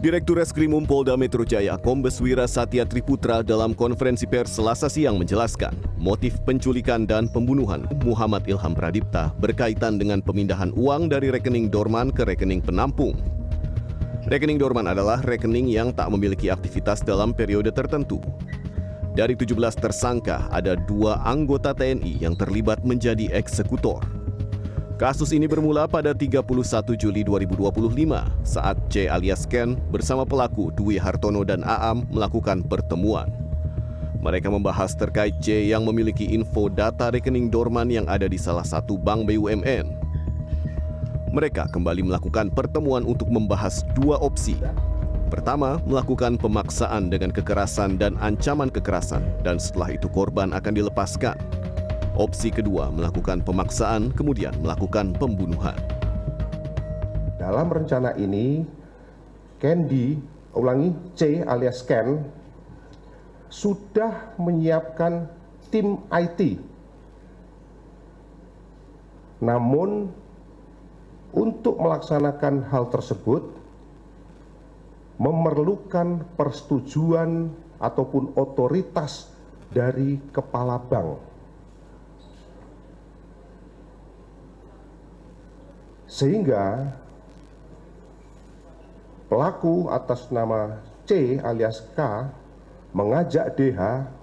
Direktur Reskrimum Polda Metro Jaya Kombes Wira Satya Triputra dalam konferensi pers Selasa siang menjelaskan motif penculikan dan pembunuhan Muhammad Ilham Pradipta berkaitan dengan pemindahan uang dari rekening dorman ke rekening penampung. Rekening dorman adalah rekening yang tak memiliki aktivitas dalam periode tertentu. Dari 17 tersangka, ada 2 anggota TNI yang terlibat menjadi eksekutor. Kasus ini bermula pada 31 Juli 2025 saat C alias Ken bersama pelaku Dwi Hartono dan Aam melakukan pertemuan. Mereka membahas terkait C yang memiliki info data rekening dorman yang ada di salah satu bank BUMN. Mereka kembali melakukan pertemuan untuk membahas 2 opsi. Pertama, melakukan pemaksaan dengan kekerasan dan ancaman kekerasan, dan setelah itu korban akan dilepaskan. Opsi kedua, melakukan pemaksaan, kemudian melakukan pembunuhan. Dalam rencana ini, C alias Ken, sudah menyiapkan tim IT. Namun, untuk melaksanakan hal tersebut, memerlukan persetujuan ataupun otoritas dari kepala bank. Sehingga pelaku atas nama C alias K mengajak DH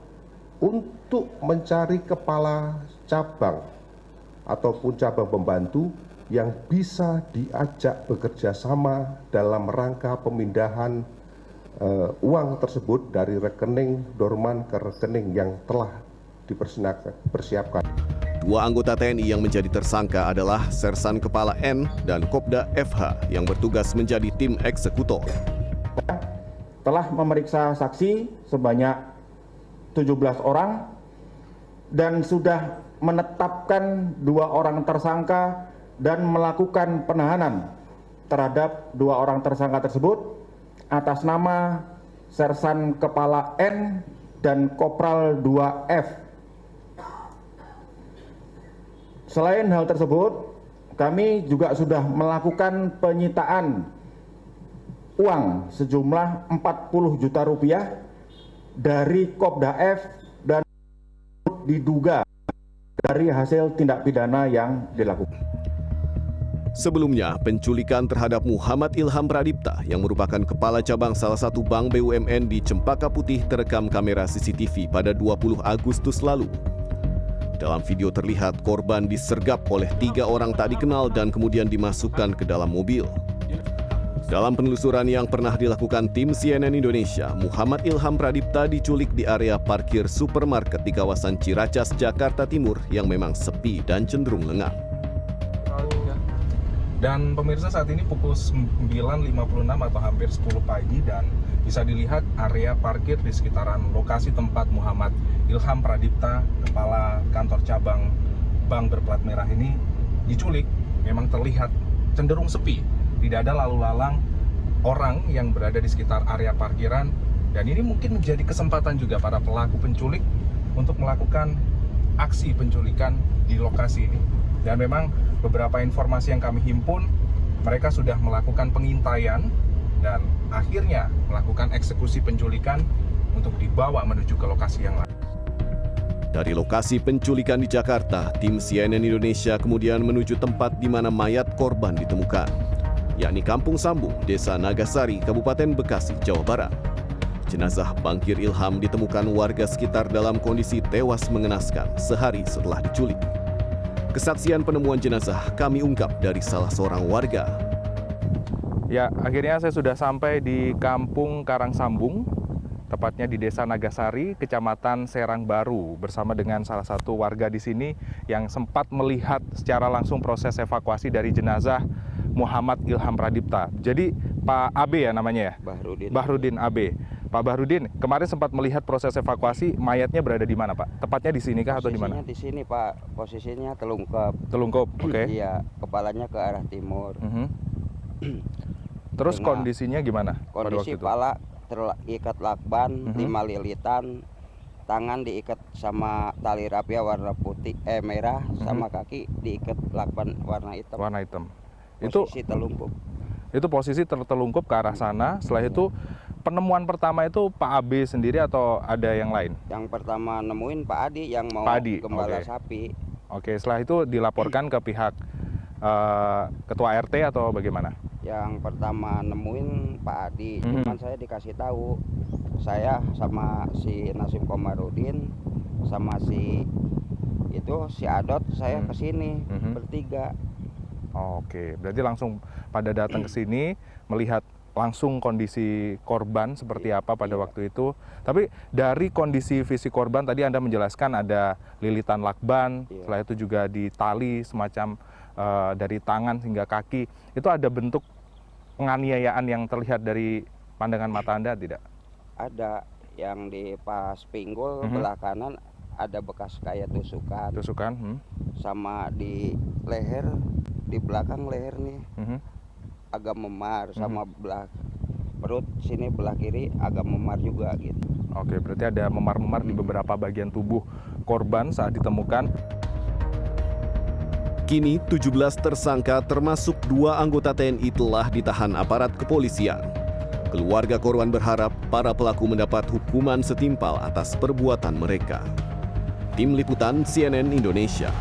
untuk mencari kepala cabang ataupun cabang pembantu yang bisa diajak bekerja sama dalam rangka pemindahan uang tersebut dari rekening dorman ke rekening yang telah dipersiapkan. 2 anggota TNI yang menjadi tersangka adalah Sersan Kepala N dan Kopda FH yang bertugas menjadi tim eksekutor. Telah memeriksa saksi sebanyak 17 orang dan sudah menetapkan 2 orang tersangka dan melakukan penahanan terhadap 2 orang tersangka tersebut atas nama Sersan Kepala N dan Kopral 2F. Selain hal tersebut, kami juga sudah melakukan penyitaan uang sejumlah 40 juta rupiah dari Kopda F dan diduga dari hasil tindak pidana yang dilakukan. Sebelumnya, penculikan terhadap Muhammad Ilham Pradipta yang merupakan kepala cabang salah satu bank BUMN di Cempaka Putih terekam kamera CCTV pada 20 Agustus lalu. Dalam video terlihat korban disergap oleh 3 orang tak dikenal dan kemudian dimasukkan ke dalam mobil. Dalam penelusuran yang pernah dilakukan tim CNN Indonesia, Muhammad Ilham Pradipta diculik di area parkir supermarket di kawasan Ciracas, Jakarta Timur yang memang sepi dan cenderung lengang. Dan pemirsa, saat ini pukul 9.56 atau hampir 10 pagi dan bisa dilihat area parkir di sekitaran lokasi tempat Muhammad Ilham Pradipta, kepala kantor cabang bank berplat merah ini diculik, memang terlihat cenderung sepi. Tidak ada lalu lalang orang yang berada di sekitar area parkiran, dan ini mungkin menjadi kesempatan juga para pelaku penculik untuk melakukan aksi penculikan di lokasi ini. Dan memang beberapa informasi yang kami himpun, mereka sudah melakukan pengintaian dan akhirnya melakukan eksekusi penculikan untuk dibawa menuju ke lokasi yang lain. Dari lokasi penculikan di Jakarta, tim CNN Indonesia kemudian menuju tempat di mana mayat korban ditemukan, yakni Kampung Sambung, Desa Nagasari, Kabupaten Bekasi, Jawa Barat. Jenazah Bangkir Ilham ditemukan warga sekitar dalam kondisi tewas mengenaskan sehari setelah diculik. Kesaksian penemuan jenazah kami ungkap dari salah seorang warga. Ya, akhirnya saya sudah sampai di Kampung Karangsambung, tepatnya di Desa Nagasari, Kecamatan Serang Baru, bersama dengan salah satu warga di sini yang sempat melihat secara langsung proses evakuasi dari jenazah Muhammad Ilham Pradipta. Jadi Pak AB ya namanya ya? Bahrudin AB. Pak Bahrudin, kemarin sempat melihat proses evakuasi, mayatnya berada di mana Pak? Tepatnya di sini kah atau di mana? Di sini Pak, posisinya telungkup. Telungkup, oke. Iya, kepalanya ke arah timur. Terus kondisinya gimana? Kondisi kepala terikat lakban, 5 lilitan, tangan diikat sama tali rapia warna putih, merah, sama kaki diikat lakban warna hitam. Warna hitam. Posisi telungkup. Itu posisi tertelungkup ke arah sana. Setelah itu penemuan pertama itu Pak AB sendiri atau ada yang lain? Yang pertama nemuin Pak Adi yang mau Pak Adi, gembala oke. sapi. Oke, setelah itu dilaporkan ke pihak ketua RT atau bagaimana? Yang pertama nemuin Pak Adi, Mhm. cuman saya dikasih tahu, saya sama si Nasim Komarudin sama si Adot saya kesini bertiga. Oke, berarti langsung pada datang ke sini melihat langsung kondisi korban seperti apa pada waktu itu. Tapi dari kondisi fisik korban tadi Anda menjelaskan ada lilitan lakban, setelah itu juga di tali semacam dari tangan hingga kaki. Itu ada bentuk penganiayaan yang terlihat dari pandangan mata Anda tidak? Ada yang di pas pinggul belah kanan ada bekas kayak tusukan. Tusukan? Sama di leher, di belakang leher nih agak memar, sama belah perut sini belah kiri agak memar juga gitu. Oke, berarti ada memar-memar di beberapa bagian tubuh korban saat ditemukan. Kini 17 tersangka termasuk 2 anggota TNI telah ditahan aparat kepolisian. Keluarga korban berharap para pelaku mendapat hukuman setimpal atas perbuatan mereka. Tim Liputan CNN Indonesia.